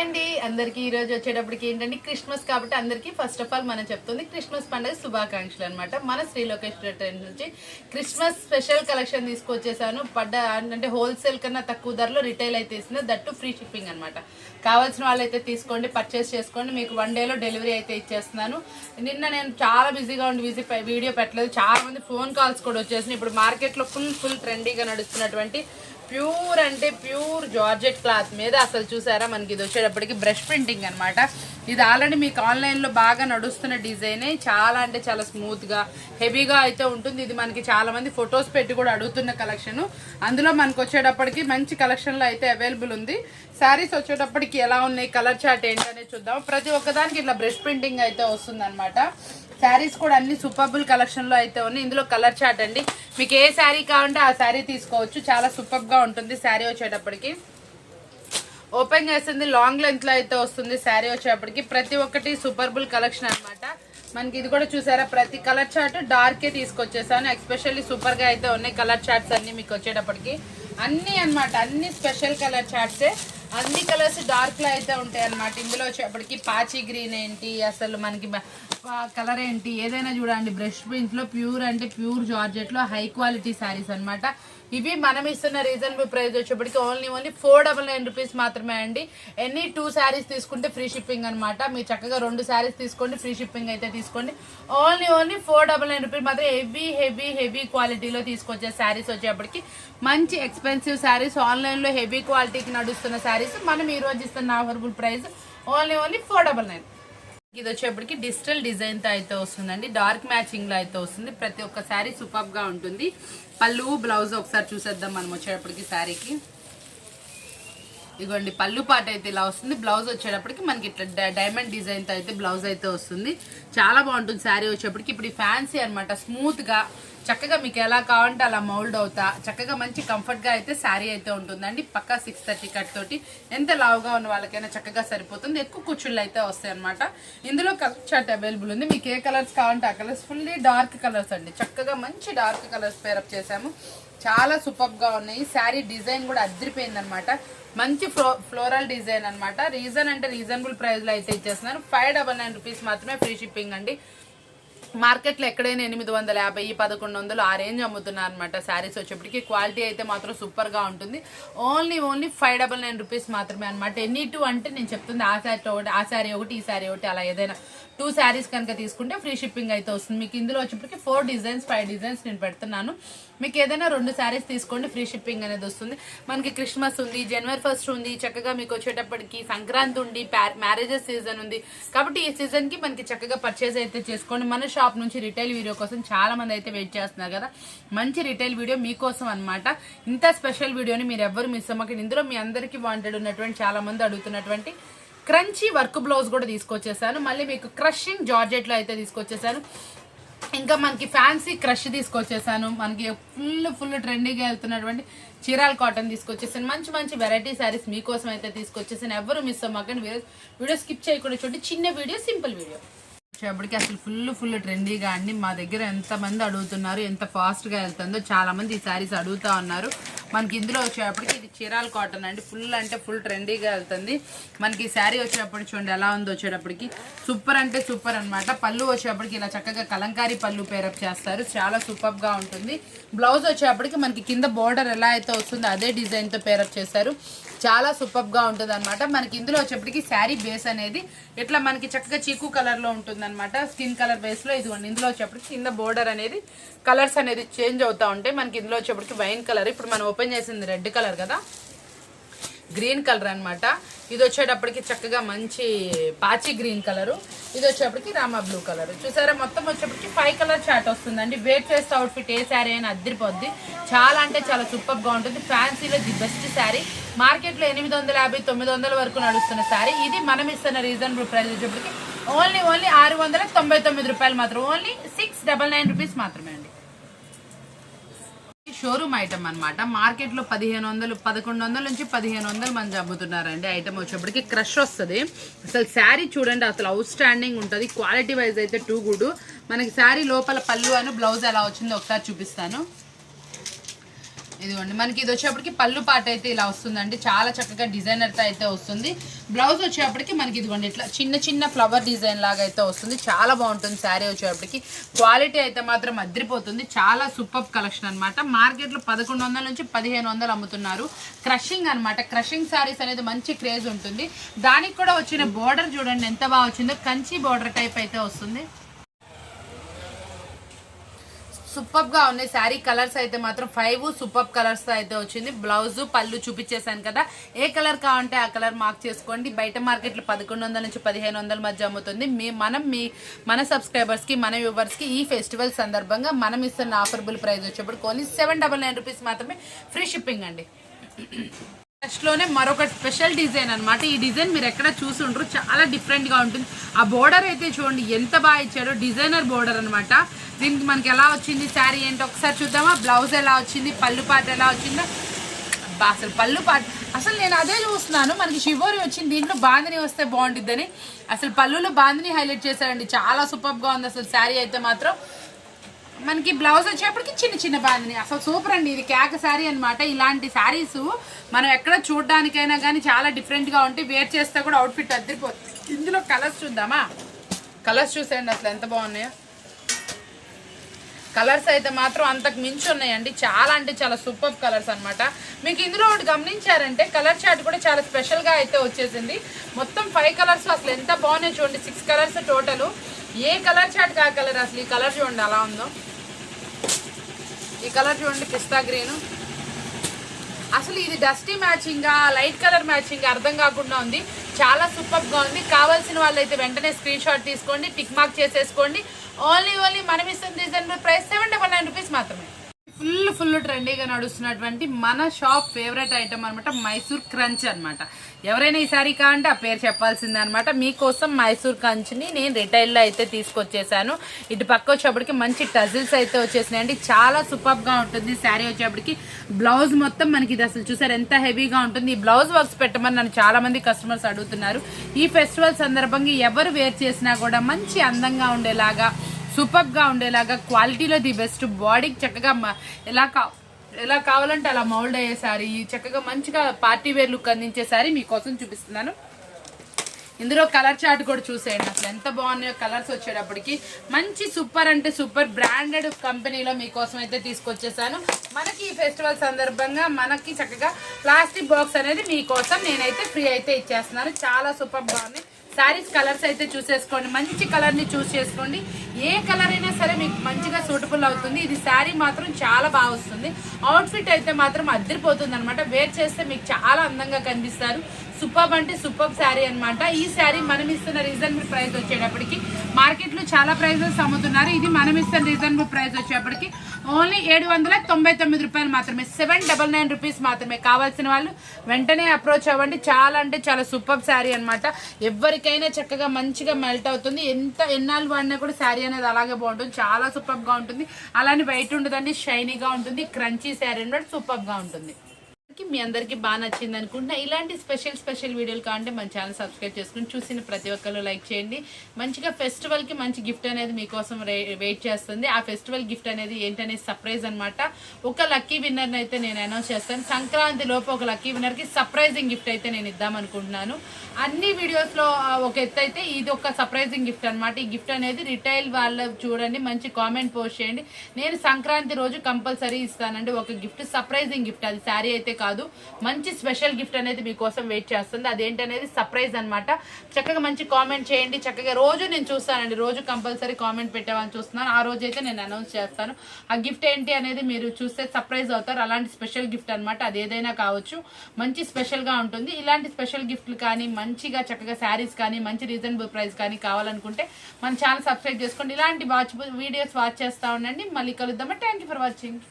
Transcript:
అండి అందరికీ ఈ రోజు వచ్చేటప్పటికి ఏంటంటే క్రిస్మస్ కాబట్టి అందరికీ ఫస్ట్ ఆఫ్ ఆల్ మనం చెప్తుంది క్రిస్మస్ పండుగ శుభాకాంక్షలు అనమాట. మన శ్రీ లోకేష్ ట్రెండ్స్ నుంచి క్రిస్మస్ స్పెషల్ కలెక్షన్ తీసుకొచ్చేసాను. అంటే హోల్సేల్ కన్నా తక్కువ ధరలో రిటైల్ అయితే ఇస్తుంది, దట్టు ఫ్రీ షిప్పింగ్ అనమాట. కావాల్సిన వాళ్ళు అయితే తీసుకోండి, పర్చేస్ చేసుకోండి. మీకు 1 డేలో డెలివరీ అయితే ఇచ్చేస్తున్నాను. నిన్న నేను చాలా బిజీగా ఉండి వీడియో పెట్టలేదు, చాలా మంది ఫోన్ కాల్స్ కూడా వచ్చేసినాయి. ఇప్పుడు మార్కెట్లో ఫుల్ ట్రెండీగా నడుస్తున్నటువంటి ప్యూర్ అంటే ప్యూర్ జార్జెట్ క్లాత్ మీద అసలు చూసారా మనకి ఇది వచ్చేటప్పటికి బ్రష్ ప్రింటింగ్ అనమాట. ఇది ఆల్రెడీ మీకు ఆన్లైన్లో బాగా నడుస్తున్న డిజైనే, చాలా అంటే చాలా స్మూత్గా హెవీగా అయితే ఉంటుంది. ఇది మనకి చాలా మంది ఫొటోస్ పెట్టి కూడా అడుగుతున్న కలెక్షన్. అందులో మనకు వచ్చేటప్పటికి మంచి కలెక్షన్లో అయితే అవైలబుల్ ఉంది. శారీస్ వచ్చేటప్పటికి ఎలా ఉన్నాయి, కలర్ చార్ట్ ఏంటనే చూద్దాం. ప్రతి ఒక్కదానికి ఇట్లా బ్రష్ ప్రింటింగ్ అయితే వస్తుంది అనమాట. శారీస్ కూడా అన్ని సూపర్బుల్ కలెక్షన్లో అయితే ఉన్నాయి. ఇందులో కలర్ చార్ట్ అండి, మీకు ఏ శారీ కావాలంటే ఆ శారీ తీసుకోవచ్చు. చాలా సూపర్గా ఉంటుంది శారీ వచ్చేటప్పటికి. ఓపెన్ చేస్తుంది లాంగ్ లెంత్లో అయితే వస్తుంది శారీ వచ్చేటప్పటికి. ప్రతి ఒక్కటి సూపర్బుల్ కలెక్షన్ అనమాట. మనకి ఇది కూడా చూసారా, ప్రతి కలర్ చార్ట్ డార్కే తీసుకొచ్చేసాను. ఎస్పెషల్లీ సూపర్గా అయితే ఉన్నాయి కలర్ చార్ట్స్ అన్ని మీకు వచ్చేటప్పటికి. అన్నీ అనమాట, అన్ని స్పెషల్ కలర్ చార్ట్సే. అన్ని కలర్స్ డార్క్లో అయితే ఉంటాయి అనమాట. ఇందులో వచ్చేటప్పటికి పాచి గ్రీన్ ఏంటి, అసలు మనకి కలర్ ఏంటి, ఏదైనా చూడండి. బ్రష్ ప్రింట్లో ప్యూర్ అంటే ప్యూర్ జార్జెట్లో హై క్వాలిటీ శారీస్ అనమాట. ఇవి మనం ఇస్తున్న రీజనబుల్ ప్రైస్ వచ్చేప్పటికి ఓన్లీ 499 రూపీస్ మాత్రమే అండి. ఎన్ని 2 శారీస్ తీసుకుంటే ఫ్రీ షిప్పింగ్ అనమాట. మీరు చక్కగా 2 శారీస్ తీసుకోండి, ఫ్రీ షిప్పింగ్ అయితే తీసుకోండి. ఓన్లీ 499 రూపీస్ మాత్రం హెవీ క్వాలిటీలో తీసుకొచ్చే శారీస్ వచ్చేప్పటికి. మంచి ఎక్స్పెన్సివ్ శారీస్, ఆన్లైన్లో హెవీ క్వాలిటీకి నడుస్తున్న శారీస్ మనం ఈ రోజు ఇస్తున్న ఆఫర్బుల్ ప్రైస్ ఓన్లీ 499. ఇది వచ్చేప్పటికి డిజిటల్ డిజైన్ తో అయితే వస్తుందండి, డార్క్ మ్యాచింగ్ లో అయితే వస్తుంది. ప్రతి ఒక్క శారీ సూపర్ గా ఉంటుంది. పళ్ళు బ్లౌజ్ ఒకసారి చూసేద్దాం మనం వచ్చేటప్పటికి. శారీకి ఇదిగోండి పళ్ళు పాట అయితే ఇలా వస్తుంది. బ్లౌజ్ వచ్చేటప్పటికి మనకి ఇట్లా డైమండ్ డిజైన్ తో అయితే బ్లౌజ్ అయితే వస్తుంది. చాలా బాగుంటుంది శారీ వచ్చేప్పటికి. ఇప్పుడు ఫ్యాన్సీ అనమాట, స్మూత్ గా చక్కగా మీకు ఎలా కావాలంటే అలా మౌల్డ్ అవుతా చక్కగా మంచి కంఫర్ట్ గా అయితే శారీ అయితే ఉంటుందండి. పక్కా 630 కట్ తోటి ఎంత లావుగా ఉన్న వాళ్ళకైనా చక్కగా సరిపోతుంది. ఎక్కువ కుచ్చుళ్ళు అయితే వస్తాయి అనమాట. ఇందులో కలర్ చార్ట్ అవైలబుల్ ఉంది. మీకు ఏ కలర్స్ కావాలంటే ఆ కలర్స్, ఫుల్లీ డార్క్ కలర్స్ అండి. చక్కగా మంచి డార్క్ కలర్స్ పేరప్ చేసాము. చాలా సూపర్ గా ఉన్నాయి. శారీ డిజైన్ కూడా అదిరిపోయింది అనమాట. మంచి ఫ్లోరల్ డిజైన్ అనమాట. రీజనబుల్ ప్రైస్ లో అయితే ఇచ్చేస్తున్నారు. 599 రూపీస్ మాత్రమే ఫ్రీ షిప్పింగ్ అండి. మార్కెట్లో ఎక్కడైనా 850, 1100 ఆ రేంజ్ అమ్ముతున్నారు అనమాట. శారీస్ వచ్చేప్పటికి క్వాలిటీ అయితే మాత్రం సూపర్గా ఉంటుంది. ఓన్లీ 599 రూపీస్ మాత్రమే అనమాట. ఎనీ 2 అంటే నేను చెప్తుంది ఆ శారీ ఒకటి ఈ శారీ ఒకటి అలా ఏదైనా 2 శారీస్ కనుక తీసుకుంటే ఫ్రీ షిప్పింగ్ అయితే వస్తుంది. మీకు ఇందులో వచ్చేప్పటికి 4 డిజైన్స్ 5 డిజైన్స్ నేను పెడుతున్నాను. మీకు ఏదైనా 2 శారీస్ తీసుకోండి, ఫ్రీ షిప్పింగ్ అనేది వస్తుంది. మనకి క్రిస్మస్ ఉంది, జనవరి 1 ఉంది, చక్కగా మీకు వచ్చేటప్పటికి సంక్రాంతి ఉంది, మ్యారేజెస్ సీజన్ ఉంది. కాబట్టి ఈ సీజన్కి మనకి చక్కగా పర్చేస్ అయితే చేసుకోండి. మన షాప్ నుంచి రిటైల్ వీడియో కోసం చాలా మంది అయితే వెయిట్ చేస్తున్నారు కదా. మంచి రిటైల్ వీడియో మీకోసం అనమాట. ఇంత స్పెషల్ వీడియోని మీరు ఎవ్వరు మిస్ అవ్వకండి. ఇందులో మీ అందరికీ వాంటెడ్ ఉన్నటువంటి చాలా మంది అడుగుతున్నటువంటి క్రంచీ వర్క్ బ్లౌజ్ కూడా తీసుకొచ్చేసాను. మళ్ళీ మీకు క్రషింగ్ జార్జెట్ లో అయితే తీసుకొచ్చేసాను. ఇంకా మనకి ఫ్యాన్సీ క్రష్ తీసుకొచ్చేసాను. మనకి ఫుల్ ట్రెండీగా వెళ్తున్నటువంటి చీరాల కాటన్ తీసుకొచ్చేసాను. మంచి వెరైటీ శారీస్ మీకోసం అయితే తీసుకొచ్చేసాను. ఎవరు మిస్ అవ్వకండి. వీడియో స్కిప్ చేయకుండా చూడండి. చిన్న వీడియో, సింపుల్ వీడియో వచ్చేప్పటికి అసలు ఫుల్ ట్రెండీగా అండి. మా దగ్గర ఎంతమంది అడుగుతున్నారు, ఎంత ఫాస్ట్గా వెళ్తుందో చాలా మంది ఈ శారీస్ అడుగుతా ఉన్నారు. మనకి ఇందులో వచ్చేటప్పటికి ఇది చీరాల కాటన్ అండి. ఫుల్ ట్రెండీగా వెళ్తుంది. మనకి ఈ శారీ వచ్చేటప్పటికి చూడండి ఎలా ఉందో. వచ్చేటప్పటికి సూపర్ అంటే సూపర్ అనమాట. పళ్ళు వచ్చేటప్పటికి ఇలా చక్కగా కలంకారీ పళ్ళు పేరప్ చేస్తారు. చాలా సూపర్గా ఉంటుంది. బ్లౌజ్ వచ్చేటప్పటికి మనకి కింద బోర్డర్ ఎలా అయితే వస్తుందో అదే డిజైన్తో పేరప్ చేస్తారు. చాలా సూపర్గా ఉంటుంది అనమాట. మనకి ఇందులో వచ్చేప్పటికి శారీ బేస్ అనేది ఇట్లా మనకి చక్కగా చీకు కలర్లో ఉంటుంది అనమాట. స్కిన్ కలర్ బేస్లో ఇదిగోండి. ఇందులో వచ్చేప్పటికి కింద బోర్డర్ అనేది కలర్స్ అనేది చేంజ్ అవుతూ ఉంటాయి. మనకి ఇందులో వచ్చేప్పటికి వైన్ కలర్, ఇప్పుడు మనం ఓపెన్ చేసింది రెడ్ కలర్ కదా, గ్రీన్ కలర్ అనమాట. ఇది వచ్చేటప్పటికి చక్కగా మంచి పాచి గ్రీన్ కలరు. ఇది వచ్చేప్పటికి రామా బ్లూ కలర్. చూసారా, మొత్తం వచ్చేప్పటికి 5 కలర్ చార్ట్ వస్తుందండి. వేర్ చేస్తే అవుట్ఫిట్ ఏ శారీ అయినా అద్దరిపోద్ది. చాలా అంటే చాలా సూపర్గా ఉంటుంది. ఫ్యాన్సీలో ది బెస్ట్ శారీ. మార్కెట్లో 850, 900 వరకు నడుస్తున్న శారీ. ఇది మనం ఇస్తున్న రీజనబుల్ ప్రైస్ వచ్చేప్పటికి ఓన్లీ 699 రూపాయలు మాత్రం. ఓన్లీ 699 రూపీస్ మాత్రమే అండి. షోరూమ్ ఐటమ్ అనమాట. మార్కెట్లో 1100 నుంచి 1500 మంది అమ్ముతున్నారండి. ఐటమ్ వచ్చేప్పటికి క్రష్ వస్తుంది. అసలు శారీ చూడండి, అసలు అవుట్ స్టాండింగ్ ఉంటుంది. క్వాలిటీ వైజ్ అయితే టూ గుడ్. మనకి శారీ లోపల పళ్ళు అని బ్లౌజ్ ఎలా వచ్చిందో ఒకసారి చూపిస్తాను. ఇదిగోండి మనకి ఇది వచ్చేప్పటికి పళ్ళు పాట అయితే ఇలా వస్తుందండి. చాలా చక్కగా డిజైనర్తో అయితే వస్తుంది. బ్లౌజ్ వచ్చేప్పటికి మనకి ఇదిగోండి ఇట్లా చిన్న చిన్న ఫ్లవర్ డిజైన్ లాగా అయితే వస్తుంది. చాలా బాగుంటుంది శారీ వచ్చేప్పటికి. క్వాలిటీ అయితే మాత్రం అద్రిపోతుంది. చాలా సూపర్ కలెక్షన్ అనమాట. మార్కెట్లో 1100 నుంచి 1500 అమ్ముతున్నారు. క్రషింగ్ అనమాట. క్రషింగ్ శారీస్ అనేది మంచి క్రేజ్ ఉంటుంది. దానికి కూడా వచ్చిన బోర్డర్ చూడండి ఎంత బాగా వచ్చిందో. కంచి బోర్డర్ టైప్ అయితే వస్తుంది. సూపర్ గా ఉన్నాయి శారీ. కలర్స్ అయితే మాత్రం 5 సూపర్ కలర్స్ తో అయితే వచ్చింది. బ్లౌజ్ పళ్ళు చూపించేశాను కదా. ఏ కలర్ కావాలంటే ఆ కలర్ మార్క్ చేసుకోండి. బయట మార్కెట్ లో 1100 నుంచి 1500 మధ్య అమ్ముతుంది. మన సబ్స్క్రైబర్స్ కి మన వ్యూవర్స్ కి ఈ ఫెస్టివల్ సందర్భంగా మనం ఇస్తున్న ఆఫర్బుల్ ప్రైస్ వచ్చేప్పుడు ఓన్లీ 799 రూపీస్ మాత్రమే. ఫ్రీ షిప్పింగ్ అండి. నెక్స్ట్ లోనే మరొక స్పెషల్ డిజైన్ అనమాట. ఈ డిజైన్ మీరు ఎక్కడ చూసి ఉండరు. చాలా డిఫరెంట్ గా ఉంటుంది. ఆ బోర్డర్ అయితే చూడండి ఎంత బాగా ఇచ్చాడో. డిజైనర్ బోర్డర్ అనమాట. దీనికి మనకి ఎలా వచ్చింది శారీ ఏంటో ఒకసారి చూద్దామా. బ్లౌజ్ ఎలా వచ్చింది, పళ్ళు పాట ఎలా వచ్చిందో. అసలు పళ్ళు పాట అసలు నేను అదే చూస్తున్నాను. మనకి షివోరి వచ్చింది, దీంట్లో బాందిని వస్తే బాగుంటుందని అసలు పళ్ళులో బాందిని హైలైట్ చేశారండి. చాలా సూపర్గా ఉంది అసలు శారీ అయితే మాత్రం. మనకి బ్లౌజ్ వచ్చేప్పటికి చిన్న చిన్న బాందిని. అసలు సూపర్ అండి. ఇది కేక శారీ అనమాట. ఇలాంటి శారీస్ మనం ఎక్కడ చూడడానికైనా కానీ చాలా డిఫరెంట్గా ఉంటాయి. వేర్ చేస్తే కూడా అవుట్ఫిట్ అద్దరిపోతుంది. ఇందులో కలర్స్ చూద్దామా. కలర్స్ చూసేయండి అసలు ఎంత బాగున్నాయో. కలర్స్ అయితే మాత్రం అంతకు మించి ఉన్నాయండి. చాలా అంటే చాలా సూపర్ కలర్స్ అనమాట. మీకు ఇందులో ఒకటి గమనించారంటే కలర్ చార్ట్ కూడా చాలా స్పెషల్గా అయితే వచ్చేసింది. మొత్తం 5 కలర్స్ అసలు ఎంత బాగున్నాయి చూడండి. 6 కలర్స్ టోటల్. ఏ కలర్ చార్ట్ కా కలర్ అసలు. ఈ కలర్ చూడండి అలా ఉందో. ఈ కలర్ చూడండి పిస్తా గ్రీన్. అసలు ఇది dusty matching light colour matching అర్థం కాకుండా ఉంది. చాలా సూపర్గా ఉంది. కావాల్సిన వాళ్ళైతే వెంటనే స్క్రీన్ షాట్ తీసుకోండి, టిక్ మార్క్ చేసేసుకోండి. ఓన్లీ మనం ఇస్తున్న రీజనబుల్ ప్రైస్ 799 రూపీస్ మాత్రమే. ఫుల్ ట్రెండీగా నడుస్తున్నటువంటి మన షాప్ ఫేవరెట్ ఐటమ్ అనమాట మైసూర్ క్రంచ్ అనమాట. ఎవరైనా ఈ సారీ కావాలంటే ఆ పేరు చెప్పాల్సిందే అనమాట. మీకోసం మైసూర్ క్రంచ్ని నేను రిటైల్లో అయితే తీసుకొచ్చేసాను. ఇటు పక్క వచ్చేప్పటికి మంచి టజిల్స్ అయితే వచ్చేసినాయండి. చాలా సూపర్గా ఉంటుంది శారీ వచ్చేప్పటికి. బ్లౌజ్ మొత్తం మనకి ఇది అసలు చూసారు ఎంత హెవీగా ఉంటుంది. ఈ బ్లౌజ్ వర్క్స్ పెట్టమని నన్ను చాలా మంది కస్టమర్స్ అడుగుతున్నారు. ఈ ఫెస్టివల్ సందర్భంగా ఎవరు వేర్ చేసినా కూడా మంచి అందంగా ఉండేలాగా, సూపర్గా ఉండేలాగా, క్వాలిటీలో ది బెస్ట్, బాడీకి చక్కగా ఎలా కావాలంటే అలా మౌల్డ్ అయ్యే సారీ, చక్కగా మంచిగా పార్టీ వేర్ లుక్ అందించే సారీ మీకోసం చూపిస్తున్నాను. ఇందులో కలర్ చార్ట్ కూడా చూసేయండి అసలు ఎంత బాగున్నాయో కలర్స్ వచ్చేటప్పటికి. మంచి సూపర్ అంటే సూపర్ బ్రాండెడ్ కంపెనీలో మీకోసం అయితే తీసుకొచ్చేసాను. మనకి ఈ ఫెస్టివల్ సందర్భంగా మనకి చక్కగా ప్లాస్టిక్ బాక్స్ అనేది మీకోసం నేనైతే ఫ్రీ అయితే ఇచ్చేస్తున్నాను. చాలా సూపర్ బాగుంది. శారీస్ కలర్స్ అయితే చూసేసుకోండి. మంచి కలర్ని చూస్ చేసుకోండి. ఏ కలర్ అయినా సరే మీకు మంచిగా సూటబుల్ అవుతుంది. ఇది శారీ మాత్రం చాలా బాగా వస్తుంది. అవుట్ఫిట్ అయితే మాత్రం అద్దరిపోతుంది అనమాట. వేర్ చేస్తే మీకు చాలా అందంగా కనిపిస్తారు. సూపర్ అంటే సూపర్ శారీ అనమాట. ఈ శారీ మనం ఇస్తున్న రీజనబుల్ ప్రైస్ వచ్చేటప్పటికి మార్కెట్లో చాలా ప్రైజెస్ అమ్ముతున్నారు. ఇది మనం ఇస్తున్న రీజనబుల్ ప్రైస్ వచ్చేటప్పటికి ఓన్లీ 799 రూపాయలు మాత్రమే. 799 రూపీస్ మాత్రమే. కావాల్సిన వాళ్ళు వెంటనే అప్రోచ్ అవ్వండి. చాలా అంటే చాలా సూపర్ శారీ అనమాట. ఎవరికైనా చక్కగా మంచిగా మెల్ట్ అవుతుంది. ఎన్నాళ్ళు వాడినా కూడా శారీ అనేది అలాగే బాగుంటుంది. చాలా సూపర్గా ఉంటుంది. అలానే వైట్ ఉండదండి, షైనీగా ఉంటుంది. క్రంచీ శారీ అనేది సూపర్గా ఉంటుంది. మీ అందరికీ బాగా నచ్చింది అనుకుంటున్నా. ఇలాంటి స్పెషల్ వీడియోలు కావాలంటే మన ఛానల్ సబ్స్క్రైబ్ చేసుకుని చూసిన ప్రతి ఒక్కరు లైక్ చేయండి. మంచిగా ఫెస్టివల్కి మంచి గిఫ్ట్ అనేది మీకోసం వెయిట్ చేస్తుంది. ఆ ఫెస్టివల్ గిఫ్ట్ అనేది ఏంటనేది సర్ప్రైజ్ అనమాట. ఒక లక్కీ విన్నర్ని అయితే నేను అనౌన్స్ చేస్తాను. సంక్రాంతి లోపు ఒక లక్కీ విన్నర్కి సర్ప్రైజింగ్ గిఫ్ట్ అయితే నేను ఇద్దాం అనుకుంటున్నాను. అన్ని వీడియోస్లో ఒక ఎత్తు అయితే ఇది ఒక సర్ప్రైజింగ్ గిఫ్ట్ అనమాట. ఈ గిఫ్ట్ అనేది రిటైల్ వాళ్ళు చూడండి, మంచి కామెంట్ పోస్ట్ చేయండి. నేను సంక్రాంతి రోజు కంపల్సరీ ఇస్తానండి ఒక గిఫ్ట్, సర్ప్రైజింగ్ గిఫ్ట్. అది శారీ అయితే కాదు, మంచి స్పెషల్ గిఫ్ట్ అనేది మీకోసం వెయిట్ చేస్తుంది. అదేంటనేది సర్ప్రైజ్ అనమాట. చక్కగా మంచి కామెంట్ చేయండి. చక్కగా రోజు నేను చూస్తానండి. రోజు కంపల్సరీ కామెంట్ పెట్టేవాళ్ళని చూస్తున్నాను. ఆ రోజు అయితే నేను అనౌన్స్ చేస్తాను. ఆ గిఫ్ట్ ఏంటి అనేది మీరు చూస్తే సర్ప్రైజ్ అవుతారు. అలాంటి స్పెషల్ గిఫ్ట్ అనమాట. అది ఏదైనా కావచ్చు, మంచి స్పెషల్గా ఉంటుంది. ఇలాంటి స్పెషల్ గిఫ్ట్లు కానీ, మంచిగా చక్కగా శారీస్ కానీ, మంచి రీజనబుల్ ప్రైస్ కానీ కావాలనుకుంటే మన ఛానల్ సబ్స్క్రైబ్ చేసుకోండి. ఇలాంటి వీడియోస్ వాచ్ చేస్తూ ఉండండి. మళ్ళీ కలుద్దామా. Thank you for watching.